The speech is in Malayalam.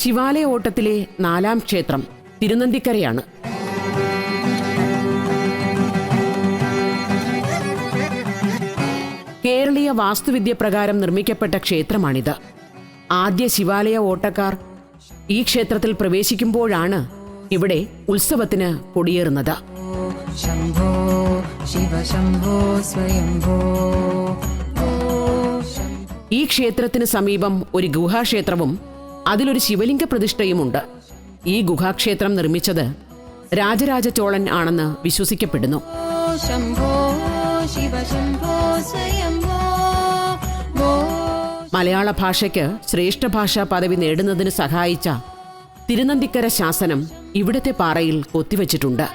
ശിവാലയ ഓട്ടത്തിലെ 4ാം ക്ഷേത്രം തിരുനന്ദിക്കരയാണ്. കേരളീയ വാസ്തുവിദ്യ പ്രകാരം നിർമ്മിക്കപ്പെട്ട ക്ഷേത്രമാണിത്. ആദ്യ ശിവാലയ ഓട്ടക്കാർ ഈ ക്ഷേത്രത്തിൽ പ്രവേശിക്കുമ്പോഴാണ് ഇവിടെ ഉത്സവത്തിന് കൊടിയേറുന്നത്. ശംഭോ ശിവ ശംഭോ സ്വയംഭോ. ഈ ക്ഷേത്രത്തിന് സമീപം ഒരു ഗുഹാക്ഷേത്രവും അതിലൊരു ശിവലിംഗ പ്രതിഷ്ഠയുമുണ്ട്. ഈ ഗുഹാക്ഷേത്രം നിർമ്മിച്ചത് രാജരാജ ചോളൻ ആണെന്ന് വിശ്വസിക്കപ്പെടുന്നു. ശംഭോ ശിവ ശംഭോ സ്വയംഭോ. മലയാള ഭാഷയ്ക്ക് ശ്രേഷ്ഠ ഭാഷാ പദവി നേടുന്നതിന് സഹായിച്ച തിരുനന്ദിക്കര ശാസനം ഇവിടത്തെ പാറയിൽ കൊത്തിവച്ചിട്ടുണ്ട്.